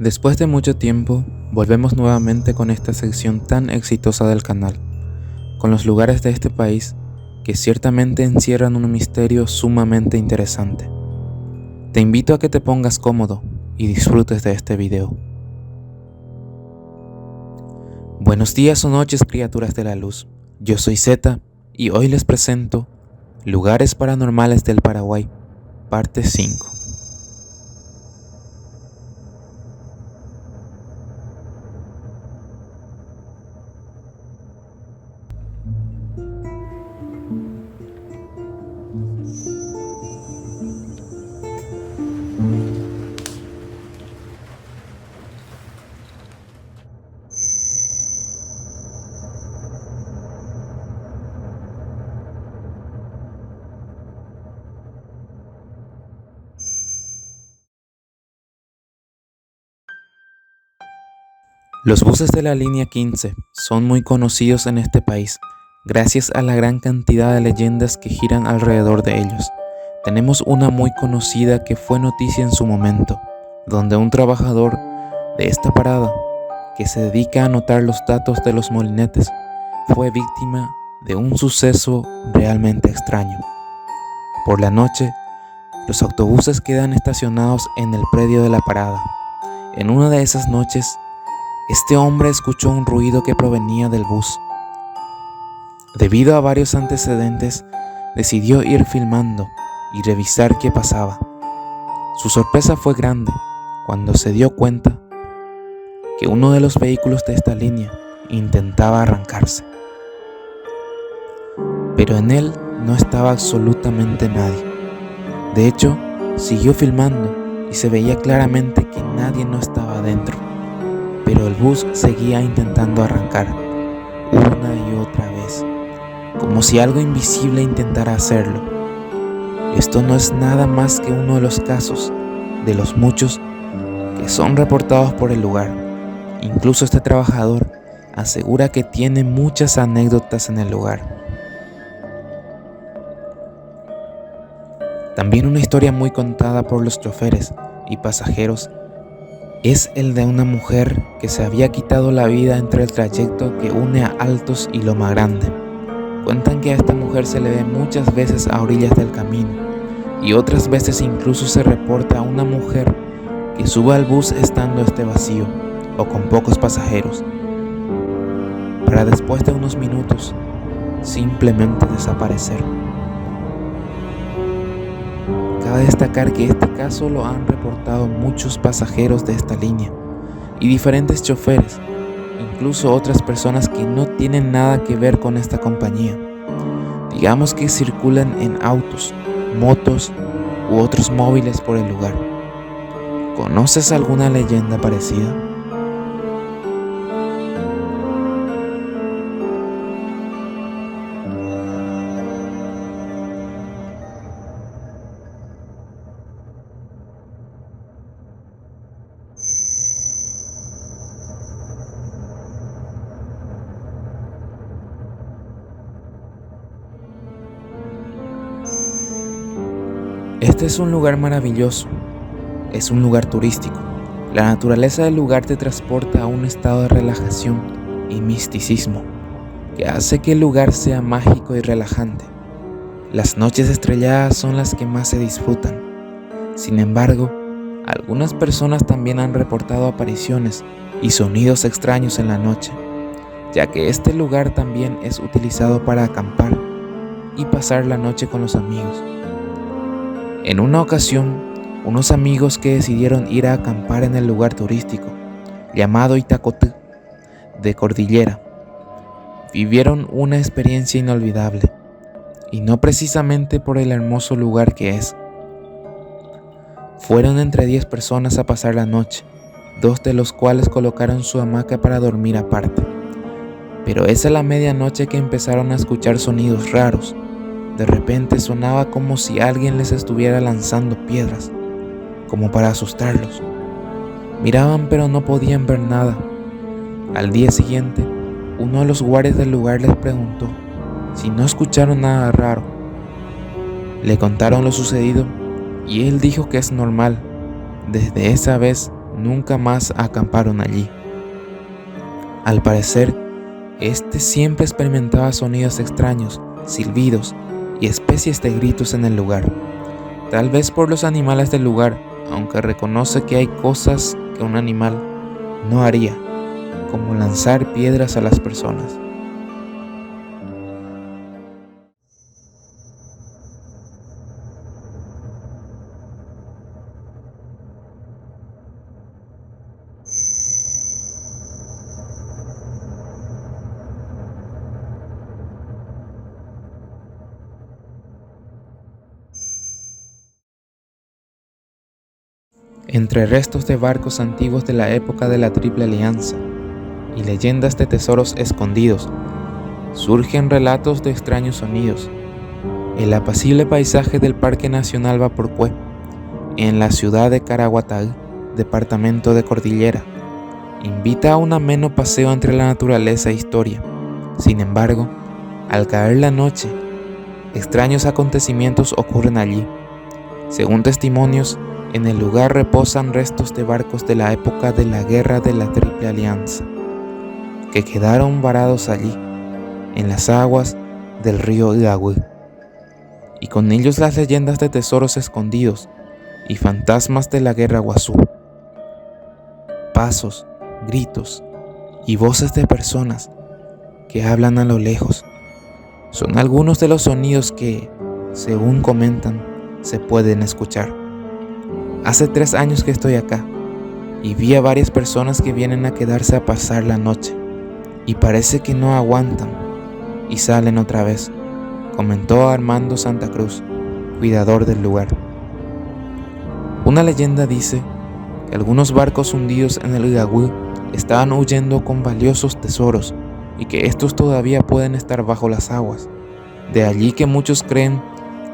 Después de mucho tiempo, volvemos nuevamente con esta sección tan exitosa del canal, con los lugares de este país que ciertamente encierran un misterio sumamente interesante. Te invito a que te pongas cómodo y disfrutes de este video. Buenos días o noches, criaturas de la luz. Yo soy Zeta y hoy les presento Lugares Paranormales del Paraguay, parte 5. Los buses de la línea 15 son muy conocidos en este país, gracias a la gran cantidad de leyendas que giran alrededor de ellos. Tenemos una muy conocida que fue noticia en su momento, donde un trabajador de esta parada, que se dedica a anotar los datos de los molinetes, fue víctima de un suceso realmente extraño. Por la noche, los autobuses quedan estacionados en el predio de la parada. En una de esas noches, este hombre escuchó un ruido que provenía del bus. Debido a varios antecedentes, decidió ir filmando y revisar qué pasaba. Su sorpresa fue grande cuando se dio cuenta que uno de los vehículos de esta línea intentaba arrancarse. Pero en él no estaba absolutamente nadie. De hecho, siguió filmando y se veía claramente que nadie no estaba adentro. Pero el bus seguía intentando arrancar una y otra vez, como si algo invisible intentara hacerlo. Esto no es nada más que uno de los casos, de los muchos, que son reportados por el lugar. Incluso este trabajador asegura que tiene muchas anécdotas en el lugar. También una historia muy contada por los choferes y pasajeros es el de una mujer que se había quitado la vida entre el trayecto que une a Altos y Loma Grande. Cuentan que a esta mujer se le ve muchas veces a orillas del camino y otras veces incluso se reporta a una mujer que sube al bus estando este vacío o con pocos pasajeros, para después de unos minutos simplemente desaparecer. Cabe destacar que este caso lo han reportado muchos pasajeros de esta línea y diferentes choferes, incluso otras personas que no tienen nada que ver con esta compañía. Digamos que circulan en autos, motos u otros móviles por el lugar. ¿Conoces alguna leyenda parecida? Este es un lugar maravilloso, es un lugar turístico. La naturaleza del lugar te transporta a un estado de relajación y misticismo que hace que el lugar sea mágico y relajante. Las noches estrelladas son las que más se disfrutan. Sin embargo, algunas personas también han reportado apariciones y sonidos extraños en la noche, ya que este lugar también es utilizado para acampar y pasar la noche con los amigos. En una ocasión, unos amigos que decidieron ir a acampar en el lugar turístico llamado Itacotí de Cordillera vivieron una experiencia inolvidable, y no precisamente por el hermoso lugar que es. Fueron entre 10 personas a pasar la noche, 2 de los cuales colocaron su hamaca para dormir aparte. Pero es a la medianoche que empezaron a escuchar sonidos raros. De repente sonaba como si alguien les estuviera lanzando piedras, como para asustarlos. Miraban pero no podían ver nada. Al día siguiente, uno de los guardias del lugar les preguntó si no escucharon nada raro. Le contaron lo sucedido y él dijo que es normal. Desde esa vez nunca más acamparon allí. Al parecer, siempre experimentaba sonidos extraños, silbidos y especies de gritos en el lugar. Tal vez por los animales del lugar, aunque reconoce que hay cosas que un animal no haría, como lanzar piedras a las personas. Entre restos de barcos antiguos de la época de la Triple Alianza y leyendas de tesoros escondidos, surgen relatos de extraños sonidos. El apacible paisaje del Parque Nacional Vaporcué, en la ciudad de Caraguatay, departamento de Cordillera, invita a un ameno paseo entre la naturaleza e historia. Sin embargo, al caer la noche, extraños acontecimientos ocurren allí. Según testimonios, en el lugar reposan restos de barcos de la época de la Guerra de la Triple Alianza, que quedaron varados allí, en las aguas del río Iagüí, y con ellos las leyendas de tesoros escondidos y fantasmas de la Guerra Guazú. Pasos, gritos y voces de personas que hablan a lo lejos son algunos de los sonidos que, según comentan, se pueden escuchar. Hace 3 años que estoy acá y vi a varias personas que vienen a quedarse a pasar la noche y parece que no aguantan y salen otra vez, comentó Armando Santa Cruz, cuidador del lugar. Una leyenda dice que algunos barcos hundidos en el Iagüí estaban huyendo con valiosos tesoros y que estos todavía pueden estar bajo las aguas. De allí que muchos creen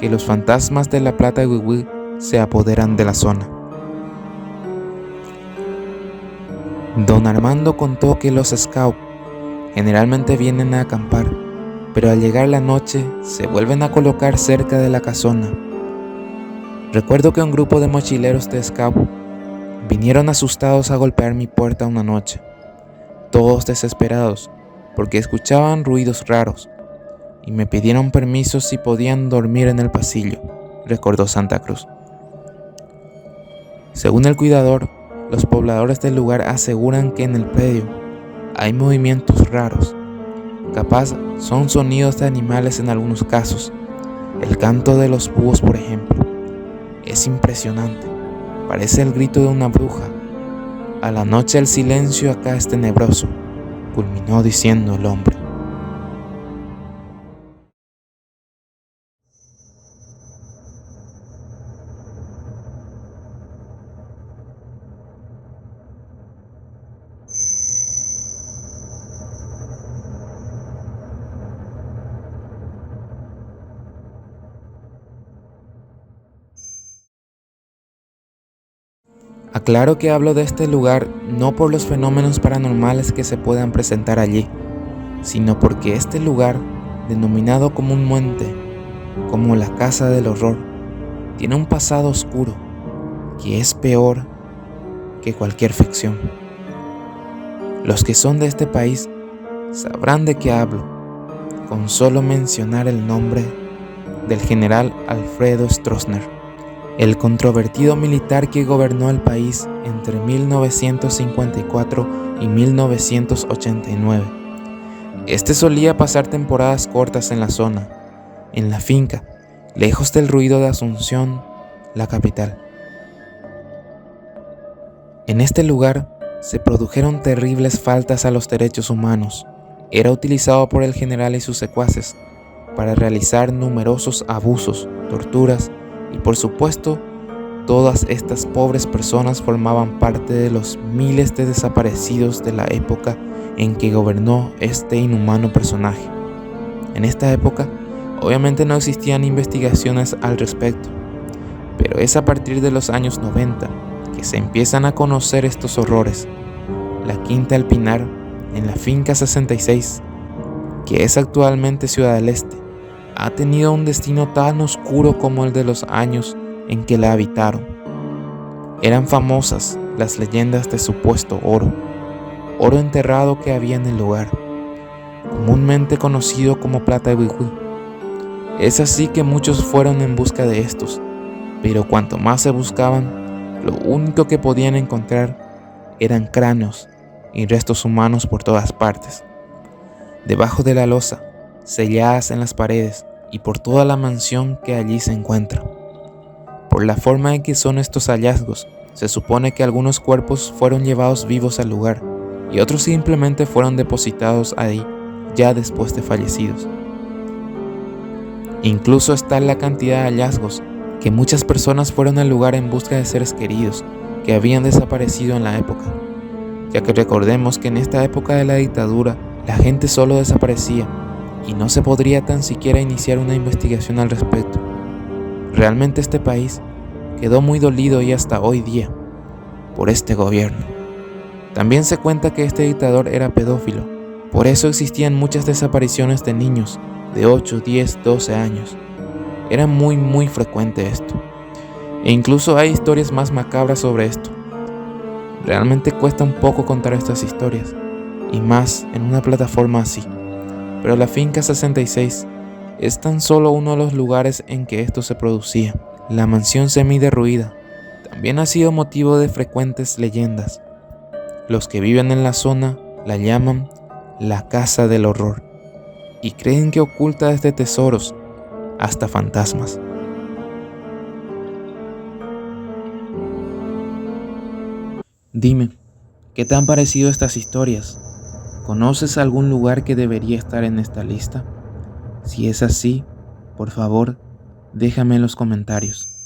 que los fantasmas de la Plata Iagüí se apoderan de la zona. Don Armando contó que los scouts generalmente vienen a acampar, pero al llegar la noche se vuelven a colocar cerca de la casona. Recuerdo que un grupo de mochileros de scout vinieron asustados a golpear mi puerta una noche, todos desesperados porque escuchaban ruidos raros y me pidieron permiso si podían dormir en el pasillo, recordó Santa Cruz. Según el cuidador, los pobladores del lugar aseguran que en el predio hay movimientos raros. Capaz son sonidos de animales en algunos casos. El canto de los búhos, por ejemplo. Es impresionante. Parece el grito de una bruja. A la noche el silencio acá es tenebroso, culminó diciendo el hombre. Aclaro que hablo de este lugar no por los fenómenos paranormales que se puedan presentar allí, sino porque este lugar, denominado comúnmente como la Casa del Horror, tiene un pasado oscuro que es peor que cualquier ficción. Los que son de este país sabrán de qué hablo, con solo mencionar el nombre del general Alfredo Stroessner, el controvertido militar que gobernó el país entre 1954 y 1989. Este solía pasar temporadas cortas en la zona, en la finca, lejos del ruido de Asunción, la capital. En este lugar se produjeron terribles faltas a los derechos humanos. Era utilizado por el general y sus secuaces para realizar numerosos abusos, torturas y, por supuesto, todas estas pobres personas formaban parte de los miles de desaparecidos de la época en que gobernó este inhumano personaje. En esta época, obviamente no existían investigaciones al respecto, pero es a partir de los años 90 que se empiezan a conocer estos horrores. La Quinta El Pinar, en la finca 66, que es actualmente Ciudad del Este, ha tenido un destino tan oscuro como el de los años en que la habitaron. Eran famosas las leyendas de supuesto oro enterrado que había en el lugar, comúnmente conocido como plata de Wigwi. Es así que muchos fueron en busca de estos, pero cuanto más se buscaban, lo único que podían encontrar eran cráneos y restos humanos por todas partes, debajo de la losa, selladas en las paredes y por toda la mansión que allí se encuentra. Por la forma en que son estos hallazgos, se supone que algunos cuerpos fueron llevados vivos al lugar y otros simplemente fueron depositados ahí ya después de fallecidos. Incluso está la cantidad de hallazgos que muchas personas fueron al lugar en busca de seres queridos que habían desaparecido en la época, ya que recordemos que en esta época de la dictadura la gente solo desaparecía y no se podría tan siquiera iniciar una investigación al respecto. Realmente este país quedó muy dolido y hasta hoy día por este gobierno. También se cuenta que este dictador era pedófilo, por eso existían muchas desapariciones de niños de 8, 10, 12 años. Era muy frecuente esto. E incluso hay historias más macabras sobre esto. Realmente cuesta un poco contar estas historias, y más en una plataforma así. Pero la Finca 66 es tan solo uno de los lugares en que esto se producía. La mansión semi-derruida también ha sido motivo de frecuentes leyendas. Los que viven en la zona la llaman la Casa del Horror y creen que oculta desde tesoros hasta fantasmas. Dime, ¿qué te han parecido estas historias? ¿Conoces algún lugar que debería estar en esta lista? Si es así, por favor, déjame en los comentarios.